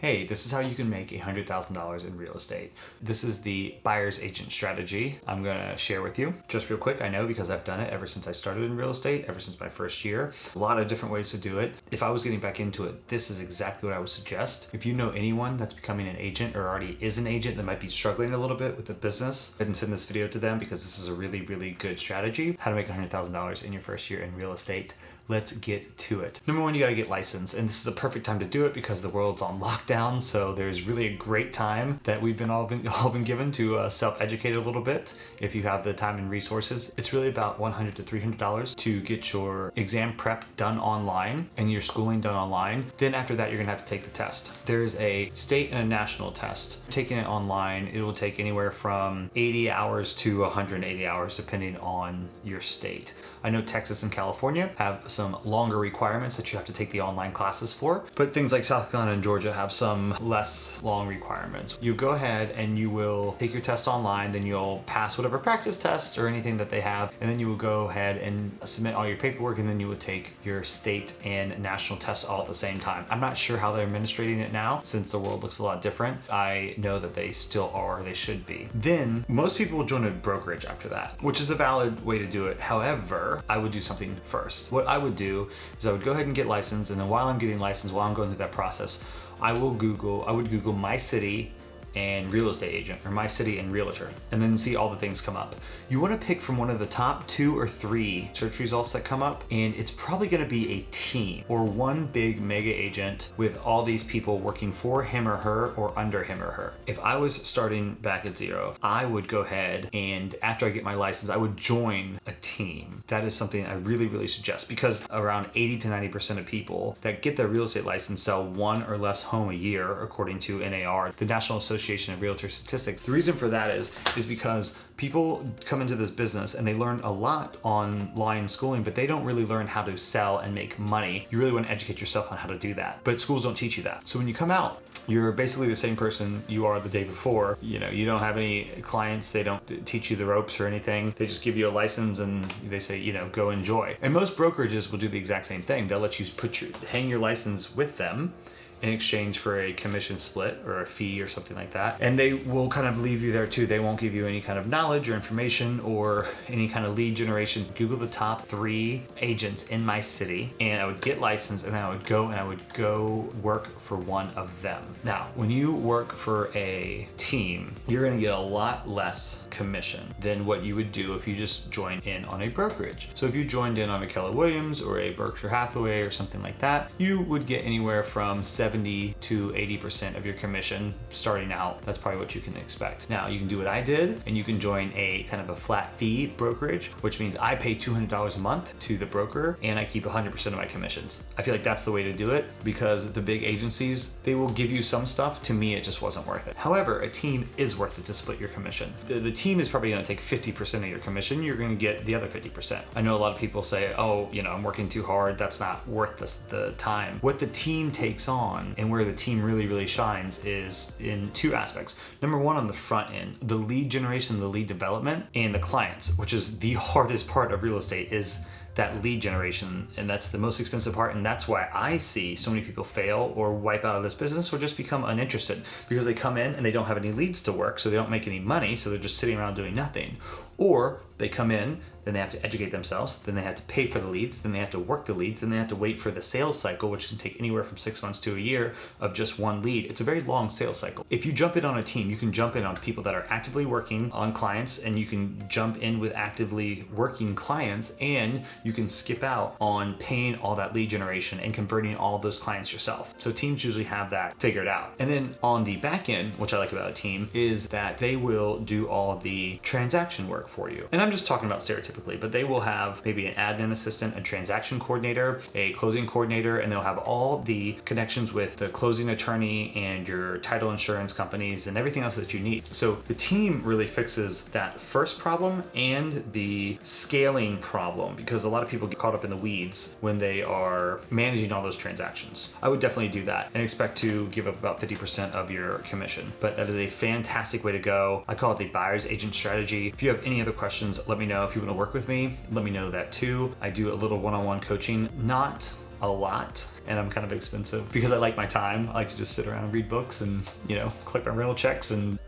hey, this is how you can make $100,000 in real estate. This is the buyer's agent strategy I'm gonna share with you. Just real quick, I know because I've done it ever since I started in real estate, ever since my first year. A lot of different ways to do it. If I was getting back into it, this is exactly what I would suggest. If you know anyone that's becoming an agent or already is an agent that might be struggling a little bit with the business, go ahead and send this video to them because this is a really, really good strategy. How to make $100,000 in your first year in real estate. Let's get to it. Number one, you gotta get licensed, and this is a perfect time to do it because the world's on lockdown, so there's really a great time that we've all been given to self-educate a little bit if you have the time and resources. It's really about $100 to $300 to get your exam prep done online and your schooling done online. Then after that, you're gonna have to take the test. There's a state and a national test. Taking it online, it will take anywhere from 80 hours to 180 hours depending on your state. I know Texas and California have some longer requirements that you have to take the online classes for, but things like South Carolina and Georgia have some less long requirements. You go ahead and you will take your test online, then you'll pass whatever practice tests or anything that they have, and then you will go ahead and submit all your paperwork, and then you will take your state and national tests all at the same time. I'm not sure how they're administrating it now since the world looks a lot different. I know that they still are, they should be. Then most people will join a brokerage after that, which is a valid way to do it. However, I would do something first. What I would do is I would go ahead and get licensed, and then while I'm getting licensed, while I'm going through that process, I would Google my city and real estate agent, or my city and realtor, and then see all the things come up. You wanna pick from one of the top 2 or 3 search results that come up, and it's probably gonna be a team or one big mega agent with all these people working for him or her or under him or her. If I was starting back at zero, I would go ahead and after I get my license, I would join a team. That is something I really, really suggest because around 80 to 90% of people that get their real estate license sell 1 or less home a year, according to NAR, the National Association of Realtor Statistics. The reason for that is because people come into this business and they learn a lot online schooling, but they don't really learn how to sell and make money. You really want to educate yourself on how to do that, but schools don't teach you that. So when you come out, you're basically the same person you are the day before. You know, you don't have any clients, they don't teach you the ropes or anything. They just give you a license and they say, you know, go enjoy. And most brokerages will do the exact same thing. They'll let you hang your license with them in exchange for a commission split or a fee or something like that. And they will kind of leave you there too. They won't give you any kind of knowledge or information or any kind of lead generation. Google the top 3 agents in my city and I would get licensed, and then I would go work for one of them. Now, when you work for a team, you're gonna get a lot less commission than what you would do if you just joined in on a brokerage. So if you joined in on a Keller Williams or a Berkshire Hathaway or something like that, you would get anywhere from 70 to 80% of your commission starting out. That's probably what you can expect. Now you can do what I did and you can join a kind of a flat fee brokerage, which means I pay $200 a month to the broker and I keep 100% of my commissions. I feel like that's the way to do it because the big agencies, they will give you some stuff. To me, it just wasn't worth it. However, a team is worth it to split your commission. The team is probably gonna take 50% of your commission. You're gonna get the other 50%. I know a lot of people say, oh, you know, I'm working too hard. That's not worth the time. What the team takes on and where the team really, really shines is in 2 aspects. Number one, on the front end, the lead generation, the lead development, and the clients, which is the hardest part of real estate, is that lead generation, and that's the most expensive part, and that's why I see so many people fail or wipe out of this business or just become uninterested because they come in and they don't have any leads to work, so they don't make any money, so they're just sitting around doing nothing. Or they come in, then they have to educate themselves, then they have to pay for the leads, then they have to work the leads, then they have to wait for the sales cycle, which can take anywhere from 6 months to a year of just one lead. It's a very long sales cycle. If you jump in on a team, you can jump in on people that are actively working on clients, and you can jump in with actively working clients, and you can skip out on paying all that lead generation and converting all those clients yourself. So teams usually have that figured out. And then on the back end, which I like about a team, is that they will do all the transaction work for you. And I'm just talking about stereotypically, but they will have maybe an admin assistant, a transaction coordinator, a closing coordinator, and they'll have all the connections with the closing attorney and your title insurance companies and everything else that you need. So the team really fixes that first problem and the scaling problem, because a lot of people get caught up in the weeds when they are managing all those transactions. I would definitely do that and expect to give up about 50% of your commission, but that is a fantastic way to go. I call it the buyer's agent strategy. If you have any other questions, let me know. If you want to work with me, let me know that too. I do a little one-on-one coaching, not a lot, and I'm kind of expensive because I like my time. I like to just sit around and read books and, collect my rental checks and